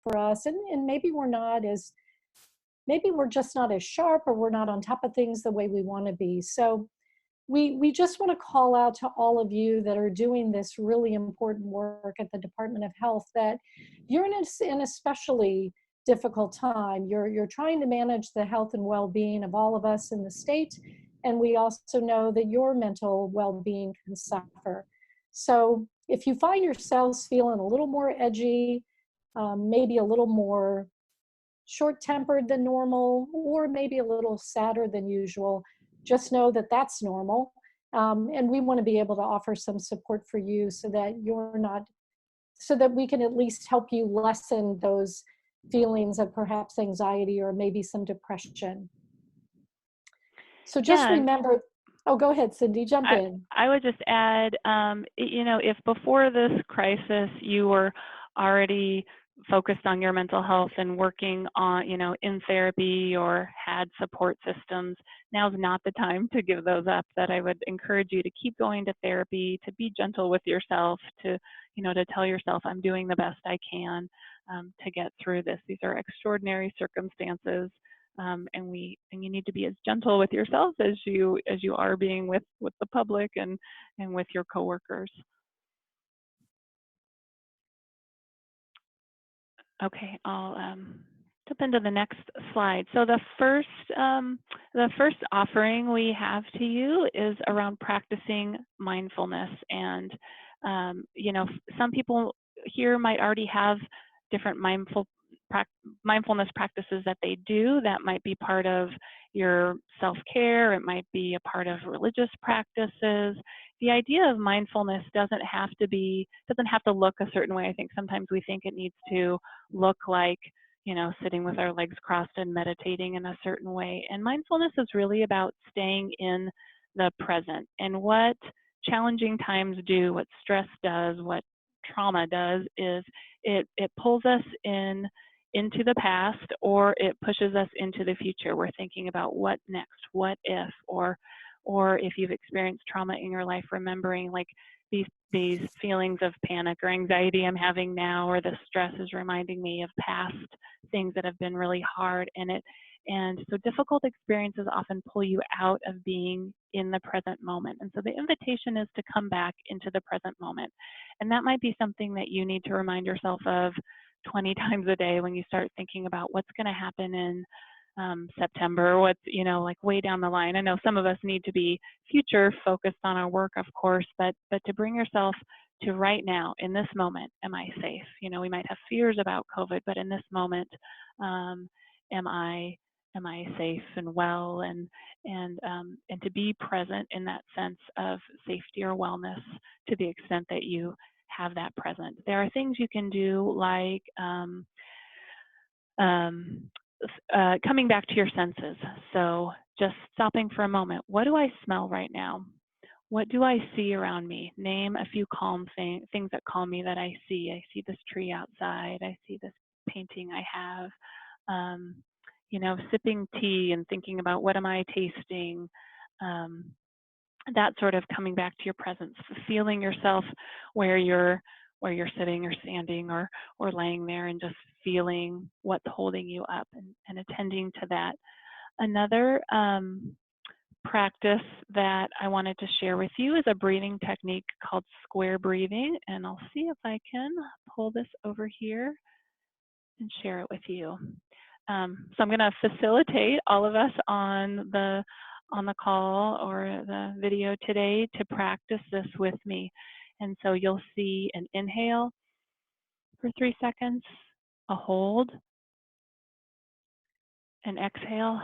for us, and maybe we're not as, maybe we're just not as sharp, or we're not on top of things the way we want to be. So we just want to call out to all of you that are doing this really important work at the Department of Health, that you're in an especially difficult time. You're trying to manage the health and well-being of all of us in the state, and we also know that your mental well-being can suffer. So if you find yourselves feeling a little more edgy, maybe a little more short-tempered than normal, or maybe a little sadder than usual, just know that that's normal. And we want to be able to offer some support for you so that you're not, so that we can at least help you lessen those feelings of perhaps anxiety or maybe some depression. So just Yeah. remember, oh, go ahead, Cindy, jump in. I would just add, you know, if before this crisis you were already focused on your mental health and working on, you know, in therapy or had support systems, now's not the time to give those up. That I would encourage you to keep going to therapy, to be gentle with yourself, to, you know, to tell yourself, I'm doing the best I can to get through this. These are extraordinary circumstances. And you need to be as gentle with yourself as you are being with the public and with your coworkers. Okay, I'll jump into the next slide. So the first offering we have to you is around practicing mindfulness, and you know, some people here might already have different mindfulness practices that they do. That might be part of your self-care. It might be a part of religious practices. The idea of mindfulness doesn't have to look a certain way. I think sometimes we think it needs to look like, you know, sitting with our legs crossed and meditating in a certain way. And mindfulness is really about staying in the present. And what challenging times do, what stress does, what trauma does, is it pulls us into the past, or it pushes us into the future. We're thinking about what next, what if, or if you've experienced trauma in your life, remembering like these feelings of panic or anxiety I'm having now, or the stress is reminding me of past things that have been really hard. And so difficult experiences often pull you out of being in the present moment. And so the invitation is to come back into the present moment. And that might be something that you need to remind yourself of 20 times a day when you start thinking about what's going to happen in September, what's, you know, like way down the line. I know some of us need to be future focused on our work, of course, but to bring yourself to right now, in this moment, am I safe? You know, we might have fears about COVID, but in this moment, am I safe and well, and to be present in that sense of safety or wellness to the extent that you have that present. There are things you can do like coming back to your senses. So just stopping for a moment. What do I smell right now? What do I see around me? Name a few calm things that calm me that I see. I see this tree outside. I see this painting I have. You know, sipping tea and thinking about what am I tasting. That sort of coming back to your presence, feeling yourself where you're sitting or standing or laying there, and just feeling what's holding you up, and attending to that. Another practice that I wanted to share with you is a breathing technique called square breathing, and I'll see if I can pull this over here and share it with you. So I'm going to facilitate all of us on the call or the video today to practice this with me. And so you'll see an inhale for 3 seconds, a hold, an exhale,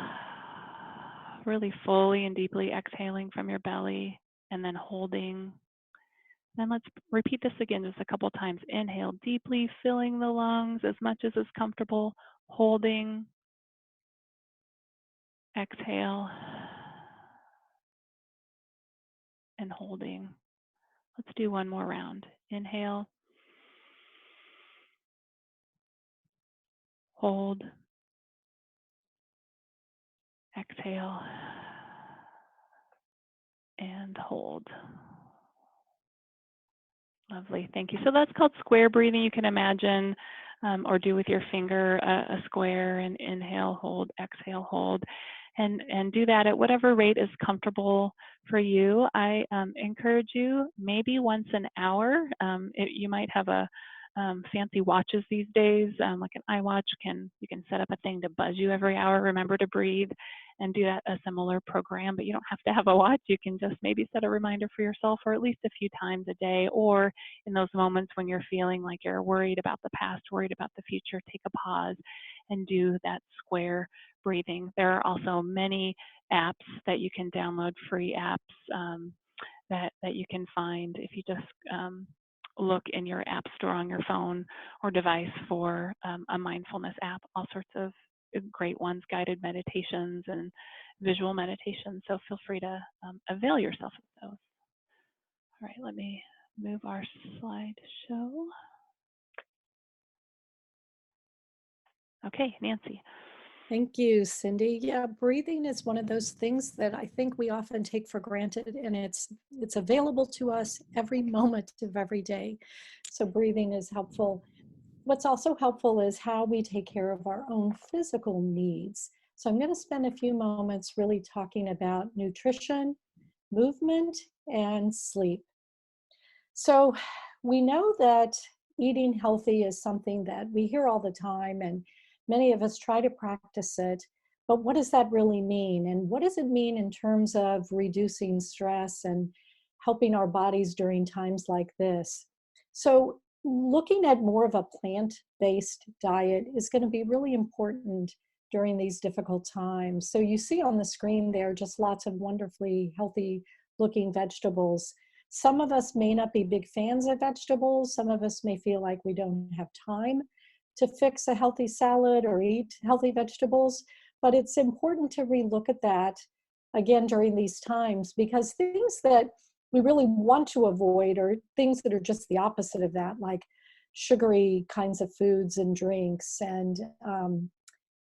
really fully and deeply exhaling from your belly, and then holding. Then let's repeat this again just a couple times. Inhale deeply, filling the lungs as much as is comfortable, holding, exhale, and holding. Let's do one more round. Inhale, hold, exhale, and hold. Lovely, thank you. So that's called square breathing. You can imagine or do with your finger a square and inhale, hold, exhale, hold, and do that at whatever rate is comfortable for you. I encourage you maybe once an hour. You might have a fancy watches these days, like an iWatch. You can set up a thing to buzz you every hour. Remember to breathe, and do that a similar program. But you don't have to have a watch. You can just maybe set a reminder for yourself, or at least a few times a day. Or in those moments when you're feeling like you're worried about the past, worried about the future, take a pause and do that square breathing. There are also many apps that you can download, free apps that you can find if you just look in your app store on your phone or device for a mindfulness app. All sorts of great ones, guided meditations and visual meditations. So feel free to avail yourself of those. All right, let me move our slideshow. Okay, Nancy. Thank you, Cindy. Yeah, breathing is one of those things that I think we often take for granted, and it's available to us every moment of every day. So breathing is helpful. What's also helpful is how we take care of our own physical needs. So I'm going to spend a few moments really talking about nutrition, movement, and sleep. So we know that eating healthy is something that we hear all the time, and many of us try to practice it. But what does that really mean? And what does it mean in terms of reducing stress and helping our bodies during times like this? So looking at more of a plant-based diet is going to be really important during these difficult times. So you see on the screen there just lots of wonderfully healthy looking vegetables. Some of us may not be big fans of vegetables. Some of us may feel like we don't have time to fix a healthy salad or eat healthy vegetables. But it's important to relook at that again during these times, because things that we really want to avoid are things that are just the opposite of that, like sugary kinds of foods and drinks, and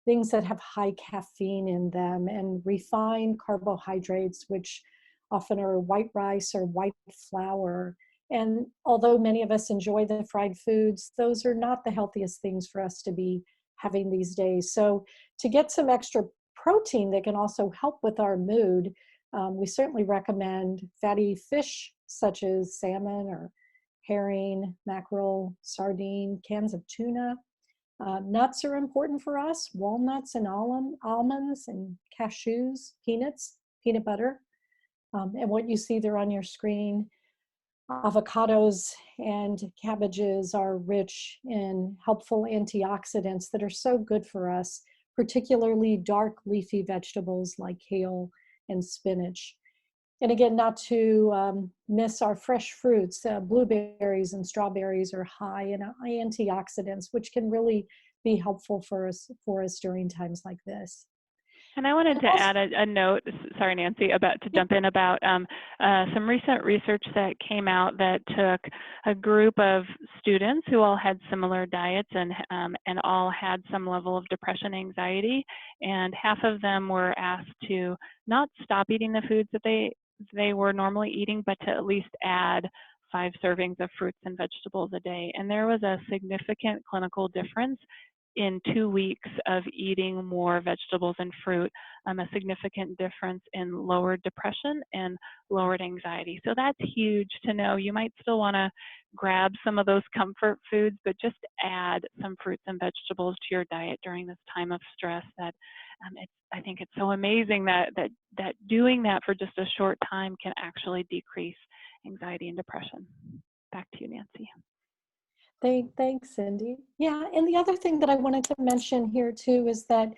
things that have high caffeine in them, and refined carbohydrates, which often are white rice or white flour. And although many of us enjoy the fried foods, those are not the healthiest things for us to be having these days. So to get some extra protein that can also help with our mood, we certainly recommend fatty fish such as salmon or herring, mackerel, sardine, cans of tuna. Nuts are important for us, walnuts and almonds and cashews, peanuts, peanut butter. And what you see there on your screen, avocados and cabbages are rich in helpful antioxidants that are so good for us, particularly dark leafy vegetables like kale and spinach. And again, not to miss our fresh fruits. Blueberries and strawberries are high in antioxidants, which can really be helpful for us during times like this. And I wanted And to also, add a note, sorry, Nancy, to jump in about some recent research that came out that took a group of students who all had similar diets and all had some level of depression, anxiety, and half of them were asked to not stop eating the foods that they were normally eating, but to at least add 5 servings of fruits and vegetables a day. And there was a significant clinical difference in 2 weeks of eating more vegetables and fruit, a significant difference in lowered depression and lowered anxiety. So that's huge to know. You might still want to grab some of those comfort foods, but just add some fruits and vegetables to your diet during this time of stress. I think it's so amazing that doing that for just a short time can actually decrease anxiety and depression. Back to you, Nancy. Thanks, Cindy. Yeah, and the other thing that I wanted to mention here too is that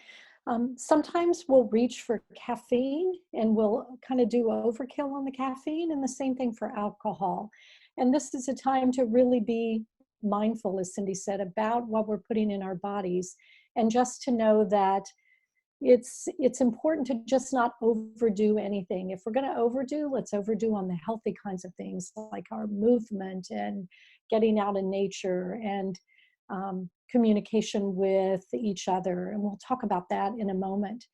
sometimes we'll reach for caffeine and we'll kind of do overkill on the caffeine, and the same thing for alcohol. And this is a time to really be mindful, as Cindy said, about what we're putting in our bodies, and just to know that it's important to just not overdo anything. If we're going to overdo, let's overdo on the healthy kinds of things like our movement and getting out in nature and communication with each other. And we'll talk about that in a moment.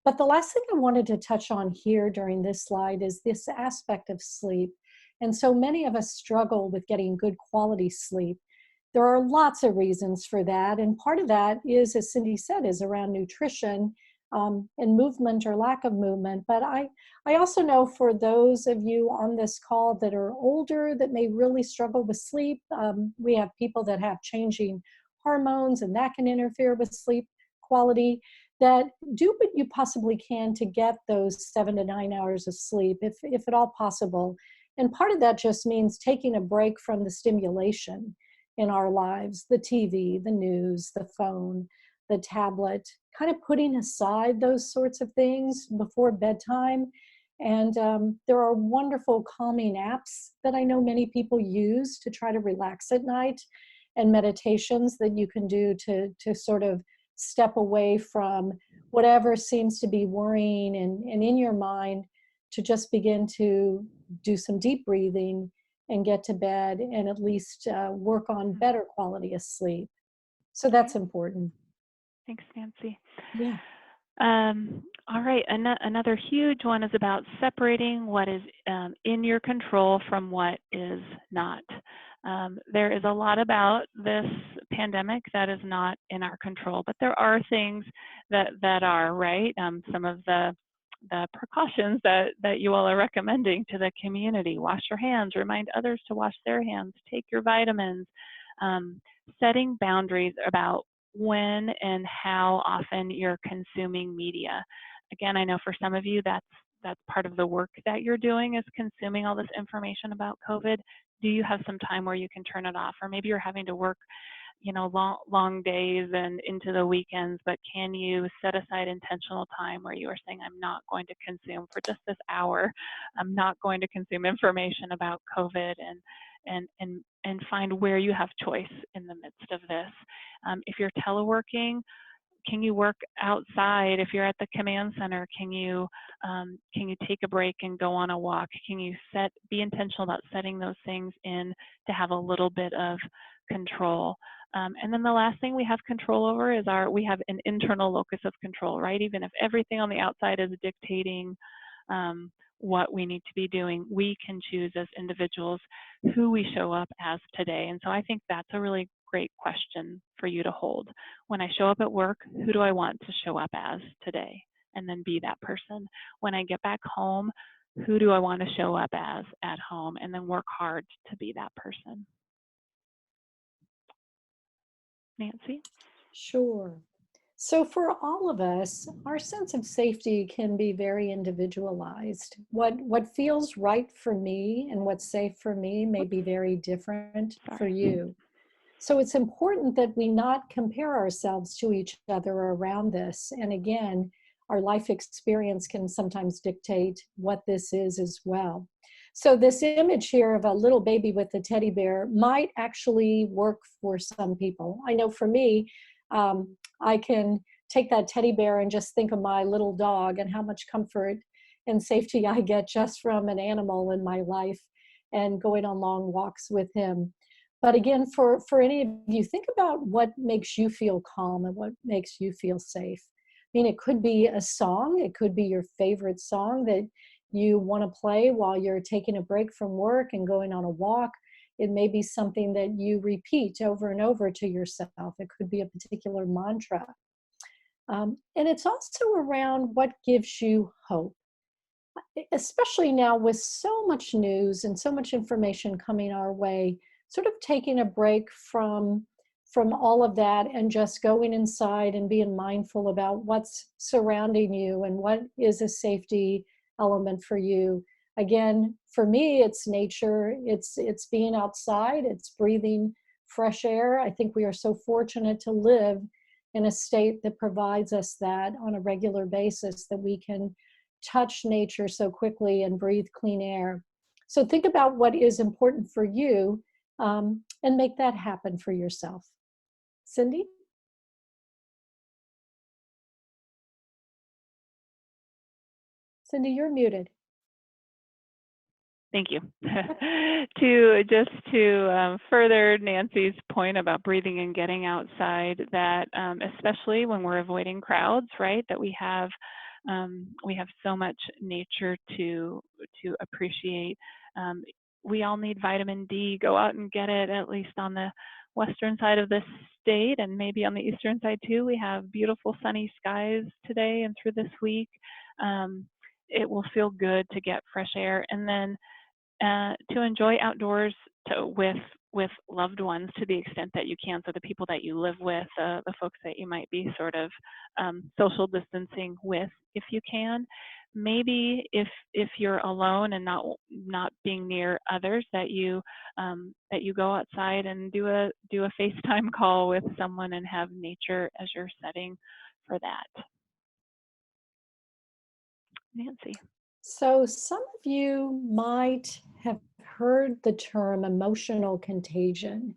But the last thing I wanted to touch on here during this slide is this aspect of sleep. And so many of us struggle with getting good quality sleep. there are lots of reasons for that. And part of that is, as Cindy said, is around nutrition and movement or lack of movement. But I also know for those of you on this call that are older that may really struggle with sleep, we have people that have changing hormones and that can interfere with sleep quality, that do what you possibly can to get those 7 to 9 hours of sleep, if at all possible. And part of that just means taking a break from the stimulation in our lives, the TV, the news, the phone, the tablet, kind of putting aside those sorts of things before bedtime. And there are wonderful calming apps that I know many people use to try to relax at night, and meditations that you can do to sort of step away from whatever seems to be worrying and in your mind, to just begin to do some deep breathing and get to bed and at least work on better quality of sleep. So Okay. that's important. Thanks, Nancy. Yeah. All right, another huge one is about separating what is in your control from what is not. There is a lot about this pandemic that is not in our control, but there are things that are, right? Some of the precautions that you all are recommending to the community: wash your hands, remind others to wash their hands, take your vitamins, setting boundaries about when and how often you're consuming media. Again, I know for some of you that's part of the work that you're doing, is consuming all this information about COVID. Do you have some time where you can turn it off? Or maybe you're having to work, long days and into the weekends, but can you set aside intentional time where you are saying, I'm not going to consume for just this hour, I'm not going to consume information about COVID, and find where you have choice in the midst of this. If you're teleworking, can you work outside? If you're at the command center, can you take a break and go on a walk? Can you be intentional about setting those things in to have a little bit of control? And then the last thing we have control over is we have an internal locus of control, right? Even if everything on the outside is dictating what we need to be doing, we can choose as individuals who we show up as today. And so I think that's a really great question for you to hold. When I show up at work, who do I want to show up as today? And then be that person. When I get back home, who do I want to show up as at home? And then work hard to be that person. Nancy? Sure. So for all of us, our sense of safety can be very individualized. What feels right for me and what's safe for me may Whoops, be very different for sorry. you. So it's important that we not compare ourselves to each other around this. And again, our life experience can sometimes dictate what this is as well. So this image here of a little baby with a teddy bear might actually work for some people. I know for me, I can take that teddy bear and just think of my little dog and how much comfort and safety I get just from an animal in my life and going on long walks with him. But again, for any of you, think about what makes you feel calm and what makes you feel safe. I mean, it could be a song, it could be your favorite song that you want to play while you're taking a break from work and going on a walk. It may be something that you repeat over and over to yourself. It could be a particular mantra. And it's also around what gives you hope, especially now with so much news and so much information coming our way. Sort of taking a break from all of that and just going inside and being mindful about what's surrounding you and what is a safety element for you. Again, for me, it's nature, it's being outside, it's breathing fresh air. I think we are so fortunate to live in a state that provides us that on a regular basis, that we can touch nature so quickly and breathe clean air. So think about what is important for you, and make that happen for yourself. Cindy? Cindy, you're muted. Thank you. To further Nancy's point about breathing and getting outside, that especially when we're avoiding crowds, right? That we have so much nature to appreciate. We all need vitamin D. Go out and get it, at least on the western side of the state, and maybe on the eastern side too, we have beautiful sunny skies today and through this week. Um, it will feel good to get fresh air, and then to enjoy outdoors with loved ones to the extent that you can. So the people that you live with, the folks that you might be sort of social distancing with, if you can. Maybe if you're alone and not being near others, that you go outside and do a FaceTime call with someone and have nature as your setting for that. Nancy. So, some of you might have heard the term emotional contagion,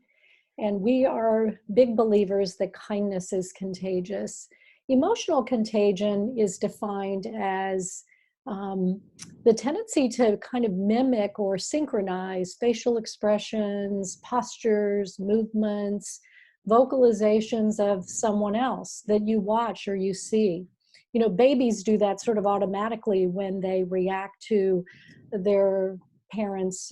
and we are big believers that kindness is contagious. Emotional contagion is defined as um, the tendency to kind of mimic or synchronize facial expressions, postures, movements, vocalizations of someone else that you watch or you see. You know, babies do that sort of automatically when they react to their parents'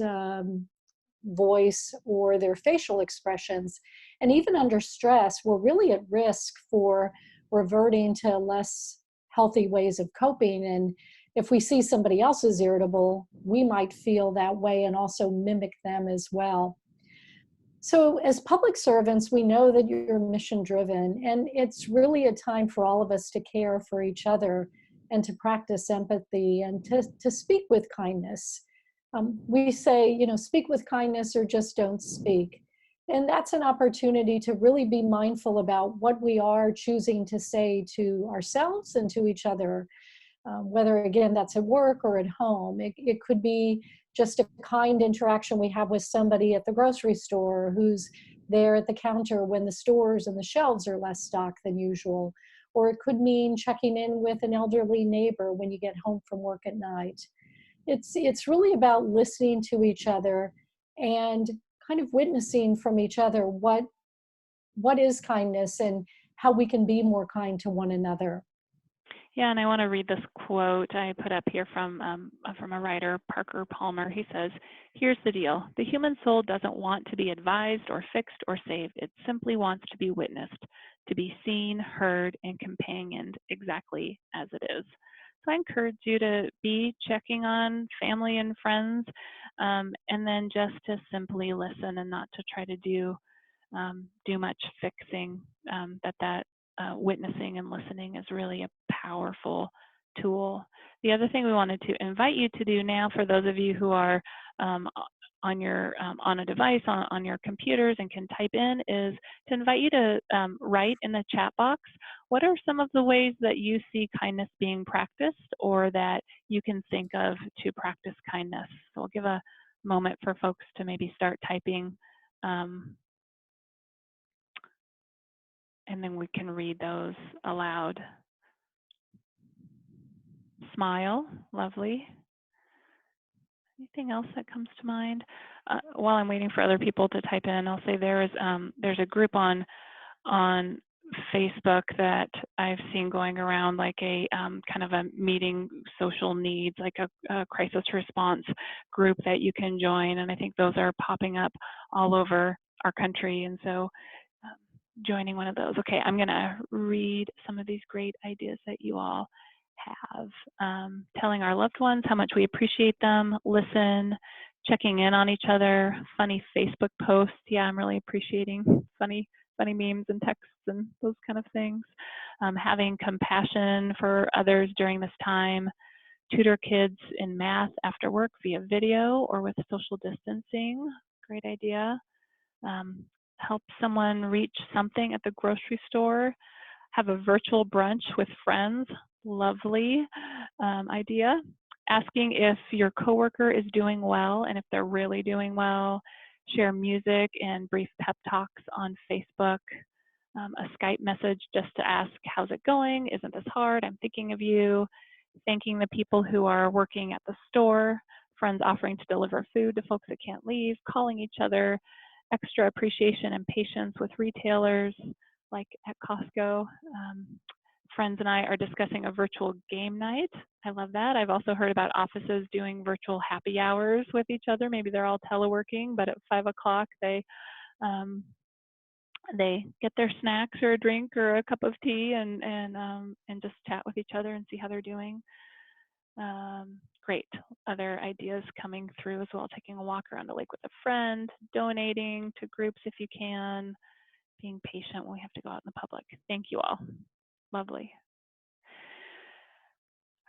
voice or their facial expressions. And even under stress, we're really at risk for reverting to less healthy ways of coping. And if we see somebody else is irritable, we might feel that way and also mimic them as well. So, as public servants, we know that you're mission driven, and it's really a time for all of us to care for each other and to practice empathy and to speak with kindness. We say, you know, speak with kindness or just don't speak. And that's an opportunity to really be mindful about what we are choosing to say to ourselves and to each other, whether again that's at work or at home. It could be just a kind interaction we have with somebody at the grocery store who's there at the counter when the stores and the shelves are less stocked than usual. Or it could mean checking in with an elderly neighbor when you get home from work at night. It's really about listening to each other and kind of witnessing from each other what is kindness and how we can be more kind to one another. Yeah, and I want to read this quote I put up here from a writer, Parker Palmer. He says, "Here's the deal. The human soul doesn't want to be advised or fixed or saved. It simply wants to be witnessed, to be seen, heard, and companioned exactly as it is." So I encourage you to be checking on family and friends, and then just to simply listen and not to try to do much fixing. That witnessing and listening is really a powerful tool. The other thing we wanted to invite you to do now, for those of you who are on a device on your computers and can type in, is to invite you to write in the chat box what are some of the ways that you see kindness being practiced or that you can think of to practice kindness. So we'll give a moment for folks to maybe start typing, and then we can read those aloud. Smile, lovely. Anything else that comes to mind? While I'm waiting for other people to type in, I'll say there's a group on Facebook that I've seen going around, like a kind of a meeting social needs, like a crisis response group that you can join, and I think those are popping up all over our country, and so joining one of those. Okay, I'm gonna read some of these great ideas that you all have. Telling our loved ones how much we appreciate them, listen, checking in on each other, funny Facebook posts. Yeah, I'm really appreciating funny memes and texts and those kind of things. Having compassion for others during this time. Tutor kids in math after work via video or with social distancing. Great idea. Help someone reach something at the grocery store, have a virtual brunch with friends, lovely idea. Asking if your coworker is doing well and if they're really doing well, share music and brief pep talks on Facebook, a Skype message just to ask, how's it going? Isn't this hard? I'm thinking of you. Thanking the people who are working at the store, friends offering to deliver food to folks that can't leave, calling each other, extra appreciation and patience with retailers like at Costco. Friends and I are discussing a virtual game night. I love that. I've also heard about offices doing virtual happy hours with each other. Maybe they're all teleworking, but at 5 o'clock they they get their snacks or a drink or a cup of tea and just chat with each other and see how they're doing. Great. Other ideas coming through as well, taking a walk around the lake with a friend, donating to groups if you can, being patient when we have to go out in the public. Thank you all. Lovely.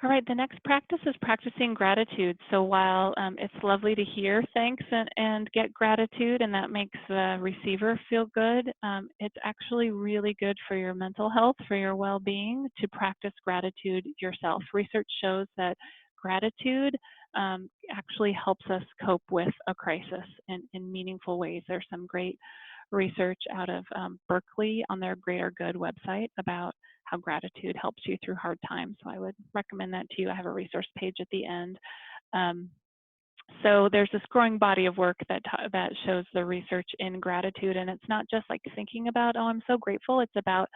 All right, the next practice is practicing gratitude. So while it's lovely to hear thanks and get gratitude, and that makes the receiver feel good, it's actually really good for your mental health, for your well-being, to practice gratitude yourself. Research shows that gratitude actually helps us cope with a crisis in meaningful ways. There's some great research out of Berkeley on their Greater Good website about how gratitude helps you through hard times. So I would recommend that to you. I have a resource page at the end. So there's this growing body of work that shows the research in gratitude, and it's not just like thinking about, oh, I'm so grateful. It's about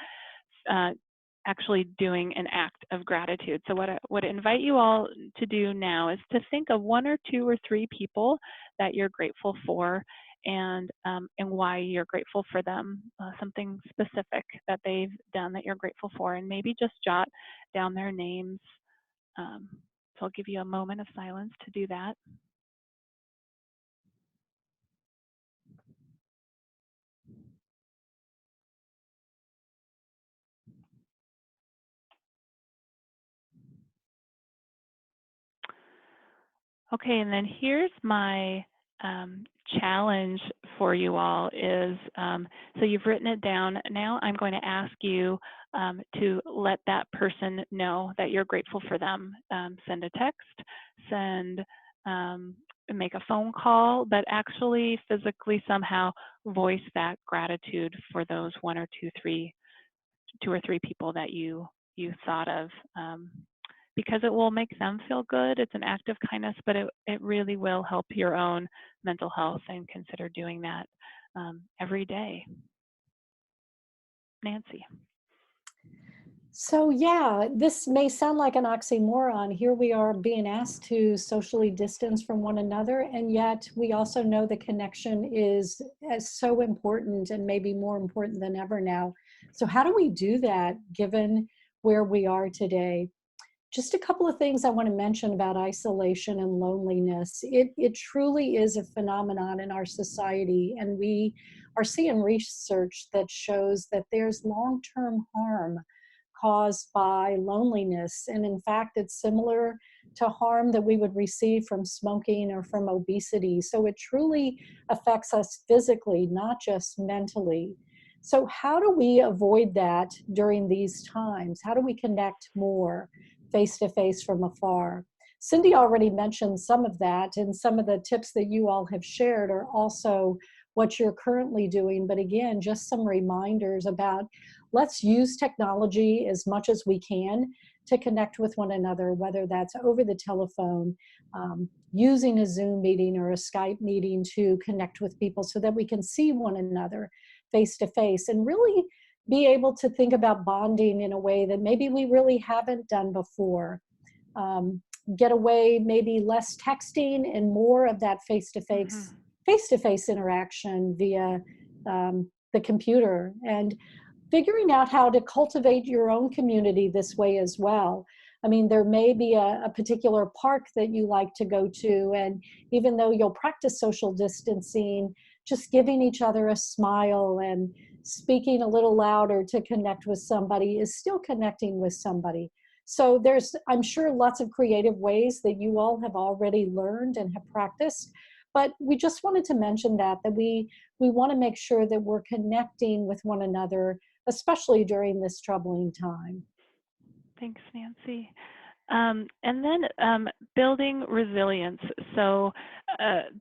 actually doing an act of gratitude. So what I would invite you all to do now is to think of 1 or 2 or 3 people that you're grateful for, and why you're grateful for them, something specific that they've done that you're grateful for, and maybe just jot down their names. So I'll give you a moment of silence to do that. Okay, and then here's my challenge for you all is, so you've written it down. Now I'm going to ask you to let that person know that you're grateful for them. Send a text, make a phone call, but actually physically somehow voice that gratitude for those 1 or 2 or 3 people that you thought of. Because it will make them feel good. It's an act of kindness, but it really will help your own mental health, and consider doing that every day. Nancy. So yeah, this may sound like an oxymoron. Here we are being asked to socially distance from one another, and yet we also know the connection is so important, and maybe more important than ever now. So how do we do that given where we are today? Just a couple of things I want to mention about isolation and loneliness. It truly is a phenomenon in our society, and we are seeing research that shows that there's long-term harm caused by loneliness. And in fact, it's similar to harm that we would receive from smoking or from obesity. So it truly affects us physically, not just mentally. So how do we avoid that during these times? How do we connect more face to face from afar? Cindy already mentioned some of that, and some of the tips that you all have shared are also what you're currently doing. But again, just some reminders about, let's use technology as much as we can to connect with one another, whether that's over the telephone, using a Zoom meeting or a Skype meeting to connect with people so that we can see one another face to face, and really be able to think about bonding in a way that maybe we really haven't done before. Get away, maybe less texting and more of that face-to-face interaction via the computer, and figuring out how to cultivate your own community this way as well. I mean, there may be a particular park that you like to go to, and even though you'll practice social distancing, just giving each other a smile and speaking a little louder to connect with somebody is still connecting with somebody. So there's, I'm sure, lots of creative ways that you all have already learned and have practiced, but we just wanted to mention that we want to make sure that we're connecting with one another, especially during this troubling time. Thanks, Nancy. And then building resilience. So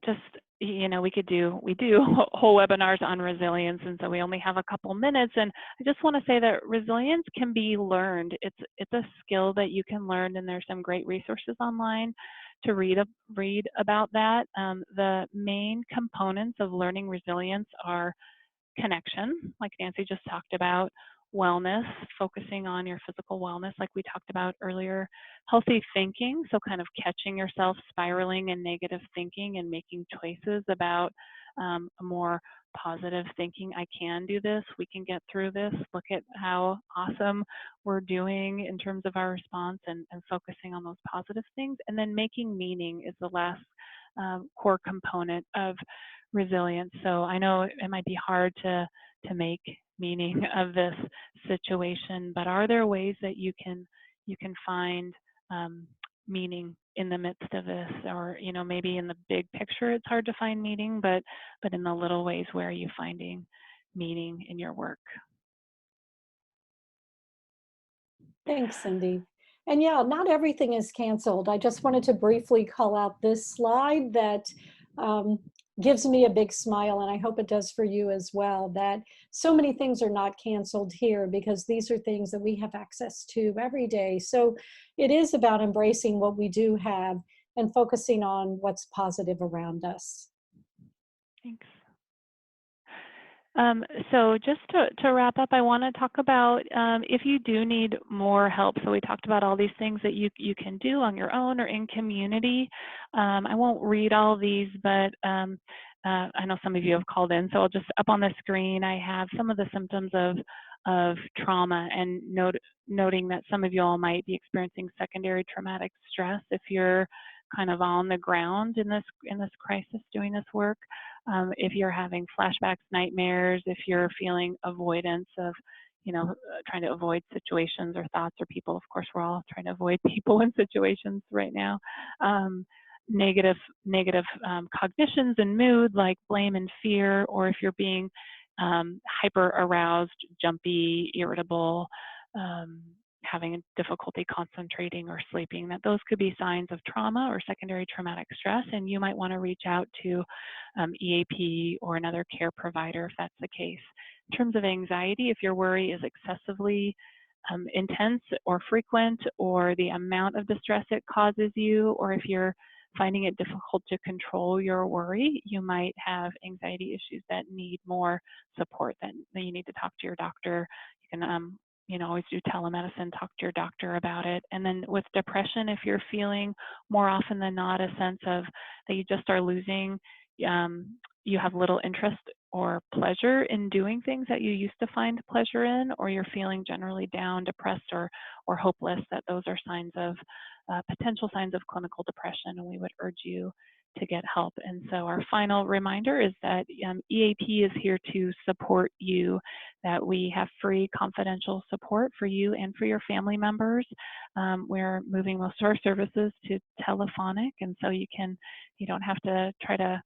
just, we do whole webinars on resilience, and so we only have a couple minutes. And I just want to say that resilience can be learned. It's a skill that you can learn, and there's some great resources online to read about that. The main components of learning resilience are connection, like Nancy just talked about, wellness, focusing on your physical wellness, like we talked about earlier. Healthy thinking, so kind of catching yourself spiraling in negative thinking and making choices about a more positive thinking. I can do this. We can get through this. Look at how awesome we're doing in terms of our response, and focusing on those positive things. And then making meaning is the last core component of resilience. So I know it might be hard to make meaning of this situation, but are there ways that you can find meaning in the midst of this? Or maybe in the big picture it's hard to find meaning, but in the little ways, where are you finding meaning in your work? Thanks, Cindy. And yeah, not everything is canceled. I just wanted to briefly call out this slide that um, gives me a big smile, and I hope it does for you as well, that so many things are not canceled here because these are things that we have access to every day. So it is about embracing what we do have and focusing on what's positive around us. Thanks. So just to wrap up, I want to talk about if you do need more help. So we talked about all these things that you can do on your own or in community. I won't read all these, but I know some of you have called in. So I'll just, up on the screen, I have some of the symptoms of trauma, and noting that some of you all might be experiencing secondary traumatic stress if you're kind of on the ground in this crisis doing this work. If you're having flashbacks, nightmares, if you're feeling avoidance of, trying to avoid situations or thoughts or people. Of course, we're all trying to avoid people and situations right now. Negative cognitions and mood, like blame and fear, or if you're being hyper aroused, jumpy, irritable, having difficulty concentrating or sleeping, that those could be signs of trauma or secondary traumatic stress, and you might want to reach out to EAP or another care provider if that's the case. In terms of anxiety, if your worry is excessively intense or frequent, or the amount of distress it causes you, or if you're finding it difficult to control your worry, you might have anxiety issues that need more support, that you need to talk to your doctor. You can always do telemedicine, talk to your doctor about it. And then with depression, if you're feeling more often than not a sense of that you just are losing, you have little interest or pleasure in doing things that you used to find pleasure in, or you're feeling generally down, depressed, or hopeless, that those are signs of potential signs of clinical depression, and we would urge you to get help. And so our final reminder is that EAP is here to support you, that we have free confidential support for you and for your family members. We're moving most of our services to telephonic, and so you don't have to try to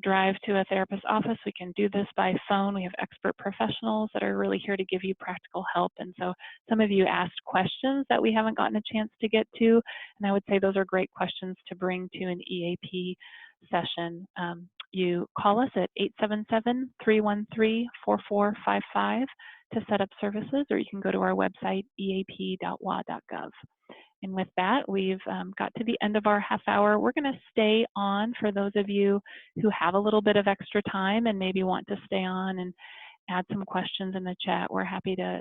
drive to a therapist's office. We can do this by phone. We have expert professionals that are really here to give you practical help. And so some of you asked questions that we haven't gotten a chance to get to, and I would say those are great questions to bring to an EAP session. You call us at 877-313-4455 to set up services, or you can go to our website, eap.wa.gov. And with that, we've got to the end of our half hour. We're going to stay on for those of you who have a little bit of extra time and maybe want to stay on and add some questions in the chat. We're happy to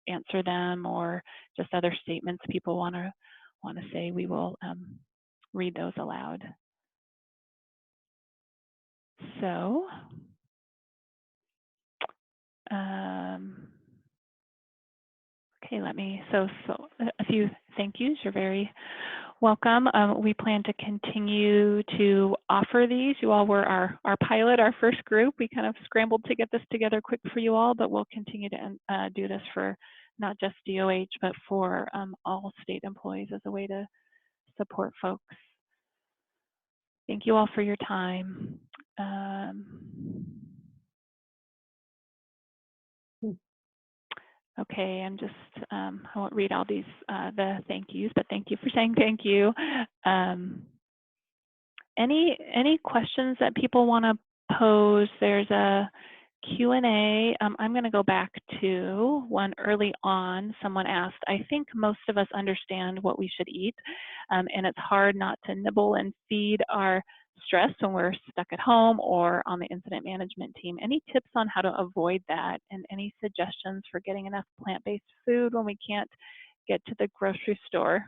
answer them, or just other statements people want to say. We will read those aloud. So, okay, so a few thank yous. You're very welcome. We plan to continue to offer these. You all were our pilot, our first group. We kind of scrambled to get this together quick for you all, but we'll continue to do this for not just DOH, but for all state employees as a way to support folks. Thank you all for your time. Okay, I'm just, I won't read all these, the thank yous, but thank you for saying thank you. Any questions that people want to pose? There's a Q&A, I'm going to go back to one early on. Someone asked, I think most of us understand what we should eat, and it's hard not to nibble and feed our stress when we're stuck at home or on the incident management team. Any tips on how to avoid that, and any suggestions for getting enough plant-based food when we can't get to the grocery store?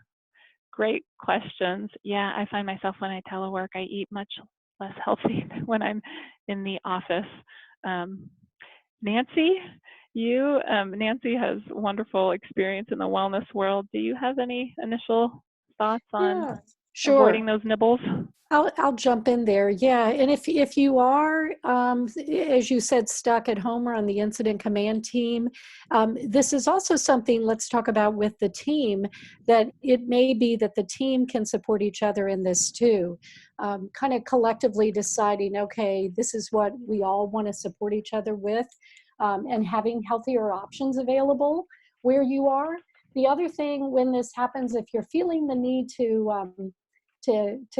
Great questions. Yeah, I find myself when I telework, I eat much less healthy than when I'm in the office. Um, Nancy, Nancy has wonderful experience in the wellness world. Do you have any initial thoughts on Yeah, avoiding sure. those nibbles? I'll jump in there. Yeah, and if you are, as you said, stuck at home or on the incident command team, this is also something. Let's talk about with the team, that it may be that the team can support each other in this too. Kind of collectively deciding, okay, this is what we all want to support each other with, and having healthier options available where you are. The other thing when this happens, if you're feeling the need to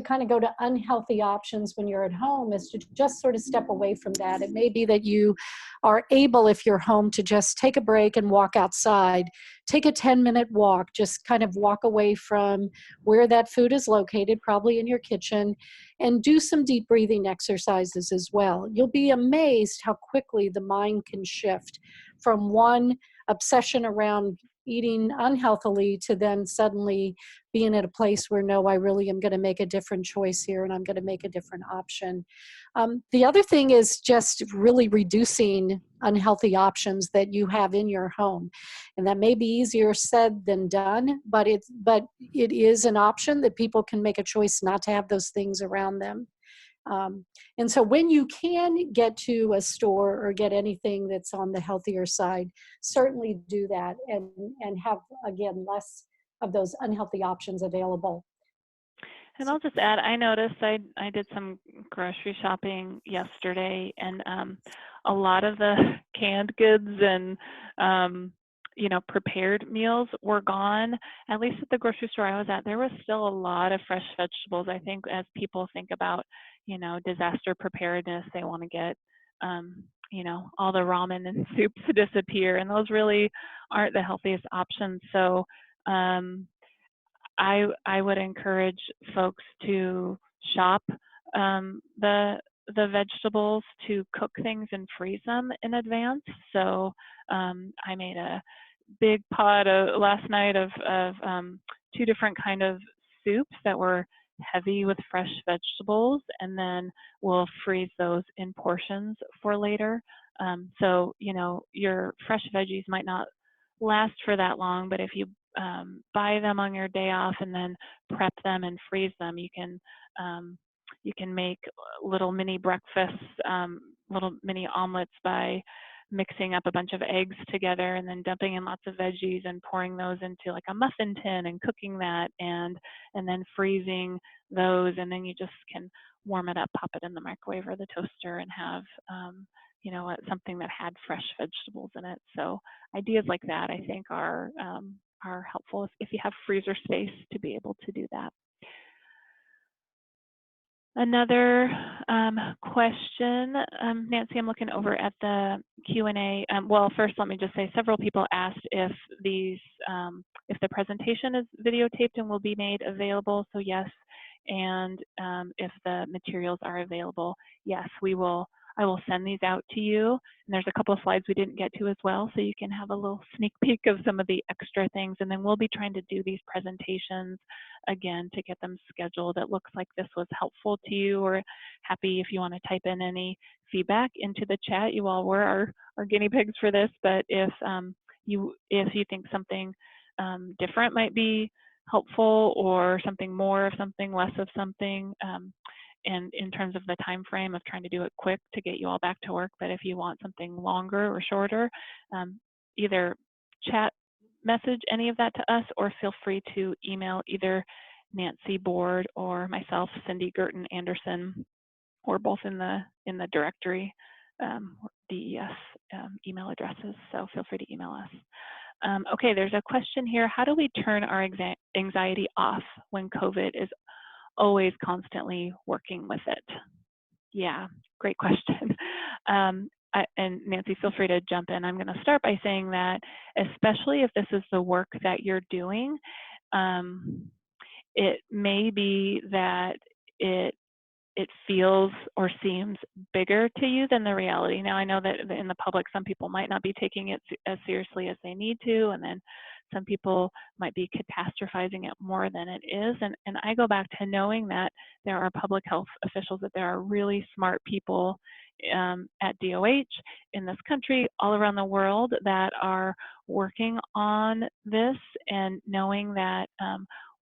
kind of go to unhealthy options when you're at home, is to just sort of step away from that. It may be that you are able, if you're home, to just take a break and walk outside, take a 10-minute walk, just kind of walk away from where that food is located, probably in your kitchen, and do some deep breathing exercises as well. You'll be amazed how quickly the mind can shift from one obsession around eating unhealthily to then suddenly being at a place where, no, I really am going to make a different choice here and I'm going to make a different option. The other thing is just really reducing unhealthy options that you have in your home. And that may be easier said than done, but it is an option that people can make a choice not to have those things around them. And so when you can get to a store or get anything that's on the healthier side, certainly do that and have, again, less of those unhealthy options available. And I'll just add, I noticed I did some grocery shopping yesterday, and a lot of the canned goods and prepared meals were gone. At least at the grocery store I was at, there was still a lot of fresh vegetables. I think as people think about, disaster preparedness, they want to get, all the ramen and soups to disappear, and those really aren't the healthiest options. So I would encourage folks to shop the vegetables, to cook things and freeze them in advance. So I made a big pot last night of two different kind of soups that were heavy with fresh vegetables, and then we'll freeze those in portions for later. So your fresh veggies might not last for that long, but if you buy them on your day off and then prep them and freeze them, you can make little mini breakfasts, little mini omelets by mixing up a bunch of eggs together and then dumping in lots of veggies and pouring those into like a muffin tin and cooking that, and then freezing those, and then you just can warm it up, pop it in the microwave or the toaster, and have something that had fresh vegetables in it. So ideas like that, I think, are helpful if you have freezer space to be able to do that. Another question, Nancy, I'm looking over at the Q&A. Well, first, let me just say several people asked if if the presentation is videotaped and will be made available. So yes, and if the materials are available, yes, I will send these out to you. And there's a couple of slides we didn't get to as well, so you can have a little sneak peek of some of the extra things. And then we'll be trying to do these presentations again to get them scheduled. It looks like this was helpful to you. Or happy if you want to type in any feedback into the chat. You all were our guinea pigs for this, but if you think something different might be helpful, or something more of something, less of something, and in terms of the time frame of trying to do it quick to get you all back to work, but if you want something longer or shorter, either chat message any of that to us, or feel free to email either Nancy Board or myself, Cindy Gerton Anderson, or both in the directory DES email addresses. So feel free to email us. Okay, there's a question here. How do we turn our anxiety off when COVID is always constantly working with it? Yeah, great question. and Nancy, feel free to jump in. I'm going to start by saying that, especially if this is the work that you're doing, it may be that it feels or seems bigger to you than the reality. Now, I know that in the public, some people might not be taking it as seriously as they need to, and then some people might be catastrophizing it more than it is. And I go back to knowing that there are public health officials, that there are really smart people at DOH in this country, all around the world, that are working on this, and knowing that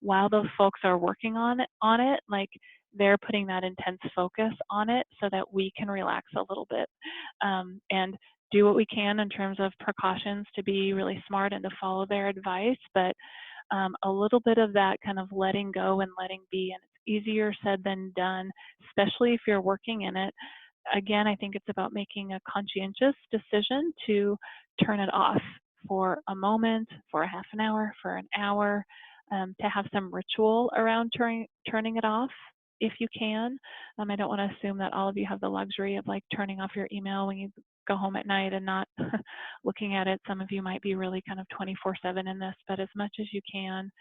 while those folks are working on it, like, they're putting that intense focus on it so that we can relax a little bit and do what we can in terms of precautions to be really smart and to follow their advice. But a little bit of that kind of letting go and letting be, and it's easier said than done, especially if you're working in it. Again, I think it's about making a conscientious decision to turn it off for a moment, for a half an hour, for an hour, to have some ritual around turning it off if you can. I don't want to assume that all of you have the luxury of like turning off your email when you go home at night and not looking at it. Some of you might be really kind of 24/7 in this, but as much as you can,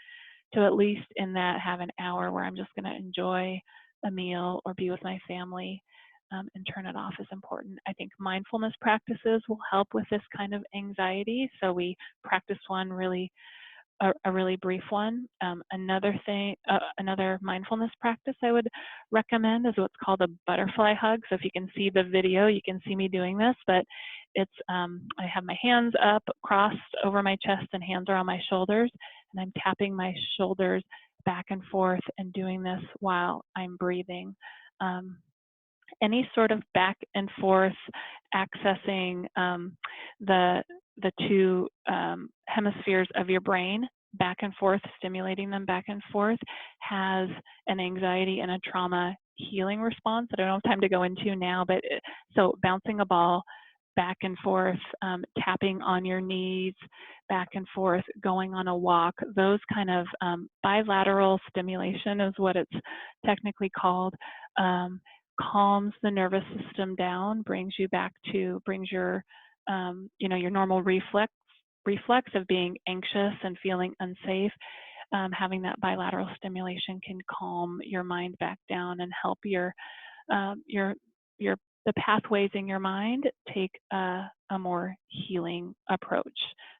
to at least in that have an hour where I'm just going to enjoy a meal or be with my family, and turn it off is important. I think mindfulness practices will help with this kind of anxiety. So we practice one really a really brief one. Another mindfulness practice I would recommend is what's called a butterfly hug. So if you can see the video, you can see me doing this, but it's, I have my hands up, crossed over my chest, and hands are on my shoulders, and I'm tapping my shoulders back and forth and doing this while I'm breathing. Any sort of back and forth accessing the two hemispheres of your brain, back and forth, stimulating them back and forth, has an anxiety and a trauma healing response that I don't have time to go into now. But so bouncing a ball back and forth, tapping on your knees back and forth, going on a walk, those kind of bilateral stimulation is what it's technically called, calms the nervous system down, brings your your normal reflex of being anxious and feeling unsafe. Having that bilateral stimulation can calm your mind back down and help the pathways in your mind take a more healing approach.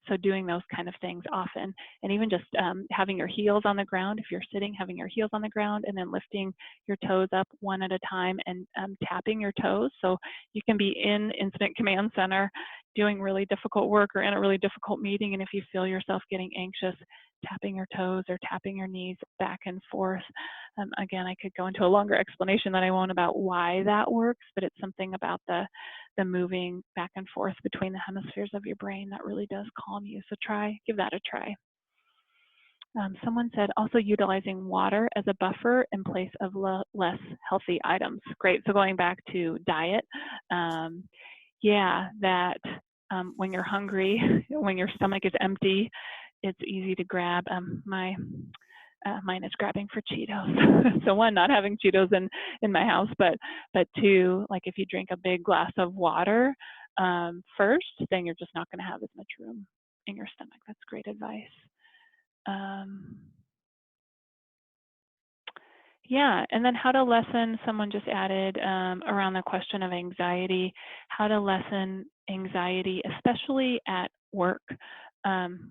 So doing those kind of things often, and even just having your heels on the ground. If you're sitting, having your heels on the ground, and then lifting your toes up one at a time and tapping your toes. So you can be in Incident Command Center doing really difficult work or in a really difficult meeting, and if you feel yourself getting anxious, tapping your toes or tapping your knees back and forth. Again, I could go into a longer explanation that I won't about why that works, but it's something about the moving back and forth between the hemispheres of your brain that really does calm you. So give that a try. Someone said also utilizing water as a buffer in place of less healthy items. Great. So going back to diet, when you're hungry, when your stomach is empty, it's easy to grab. Mine is grabbing for Cheetos. So one, not having Cheetos in my house, but two, like if you drink a big glass of water first, then you're just not going to have as much room in your stomach. That's great advice. And then how to lessen, someone just added around the question of anxiety, how to lessen anxiety, especially at work,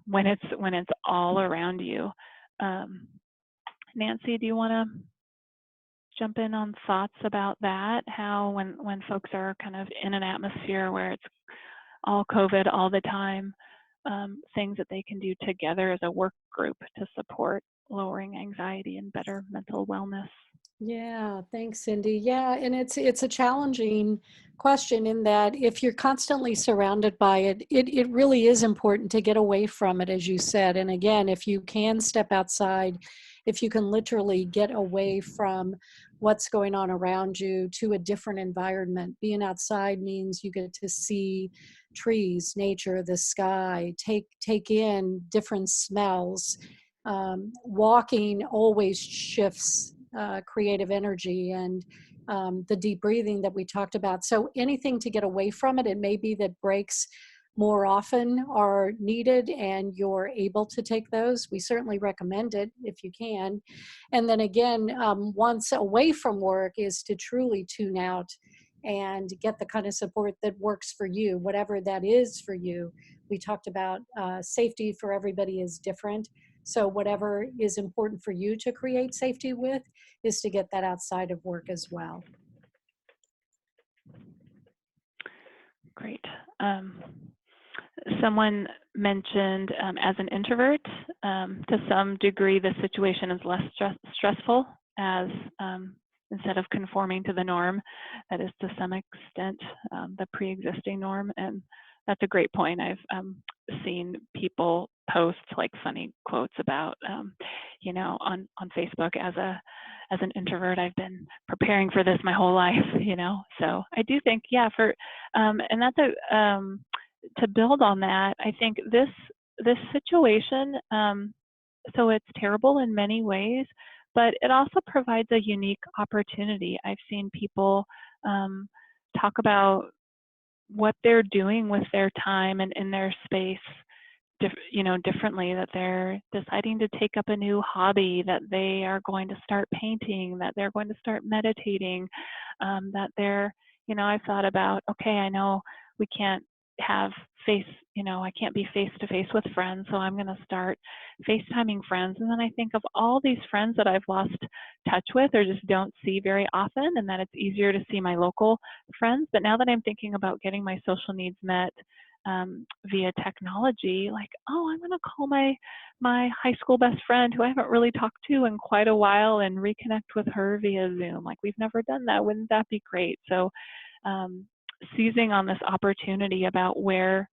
when it's all around you. Nancy, do you want to jump in on thoughts about that? How when folks are kind of in an atmosphere where it's all COVID all the time, things that they can do together as a work group to support lowering anxiety and better mental wellness. Yeah, thanks, Cindy. Yeah, and it's a challenging question in that if you're constantly surrounded by it, it really is important to get away from it, as you said. And again, if you can step outside, if you can literally get away from what's going on around you to a different environment. Being outside means you get to see trees, nature, the sky, take in different smells. Walking always shifts creative energy, and the deep breathing that we talked about. So anything to get away from it. It may be that breaks more often are needed and you're able to take those. We certainly recommend it if you can. And then again, once away from work is to truly tune out and get the kind of support that works for you, whatever that is for you. We talked about safety for everybody is different. So whatever is important for you to create safety with is to get that outside of work as well. Great. Someone mentioned as an introvert, to some degree, the situation is less stressful as instead of conforming to the norm, that is to some extent the pre-existing norm. And that's a great point. I've seen people post like funny quotes about, you know, on Facebook as an introvert, I've been preparing for this my whole life, you know. So I do think, yeah, and that's to build on that, I think this situation, so it's terrible in many ways, but it also provides a unique opportunity. I've seen people talk about what they're doing with their time and in their space, you know, differently, that they're deciding to take up a new hobby, that they are going to start painting, that they're going to start meditating, that they're, you know, I've thought about, okay, I know we can't have I can't be face to face with friends, so I'm going to start FaceTiming friends. And then I think of all these friends that I've lost touch with or just don't see very often, and that it's easier to see my local friends. But now that I'm thinking about getting my social needs met via technology, like, oh, I'm going to call my high school best friend who I haven't really talked to in quite a while and reconnect with her via Zoom. Like, we've never done that. Wouldn't that be great? So seizing on this opportunity about where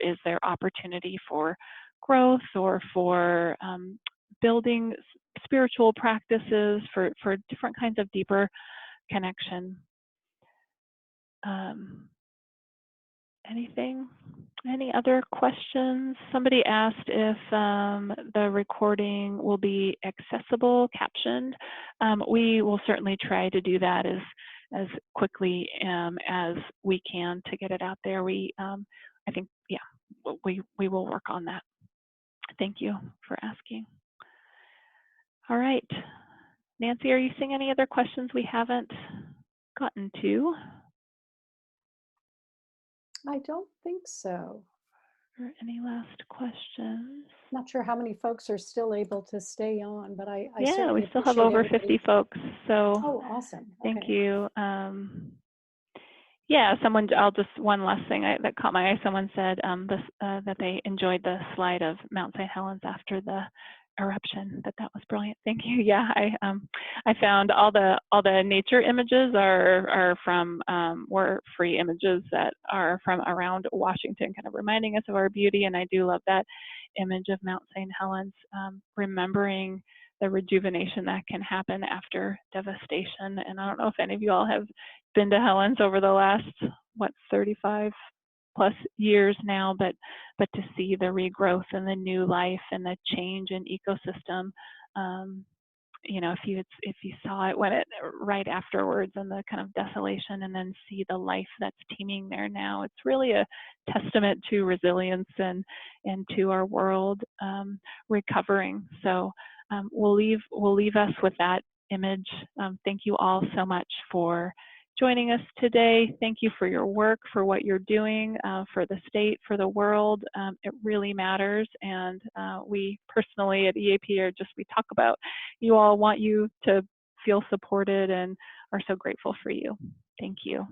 is there opportunity for growth or for building spiritual practices for different kinds of deeper connection. Any other questions? Somebody asked if the recording will be accessible, captioned. We will certainly try to do that as quickly as we can to get it out there. I think, yeah, we will work on that. Thank you for asking. All right. Nancy, are you seeing any other questions we haven't gotten to? I don't think so. Or any last questions? Not sure how many folks are still able to stay on, but I Yeah, certainly we still have appreciate over everybody. 50 folks, so Oh, awesome. thank Okay. you. Yeah, one last thing that caught my eye. Someone said that they enjoyed the slide of Mount St. Helens after the eruption. That was brilliant. Thank you. Yeah, I found all the nature images were free images that are from around Washington, kind of reminding us of our beauty. And I do love that image of Mount St. Helens, remembering the rejuvenation that can happen after devastation. And I don't know if any of you all have been to Helens over the last 35 plus years now, but to see the regrowth and the new life and the change in ecosystem, you know, if you saw it right afterwards and the kind of desolation, and then see the life that's teeming there now, it's really a testament to resilience and to our world recovering. So we'll leave us with that image. Thank you all so much for joining us today. Thank you for your work, for what you're doing for the state, for the world. It really matters. And we personally at EAP we talk about, you all want you to feel supported and are so grateful for you. Thank you.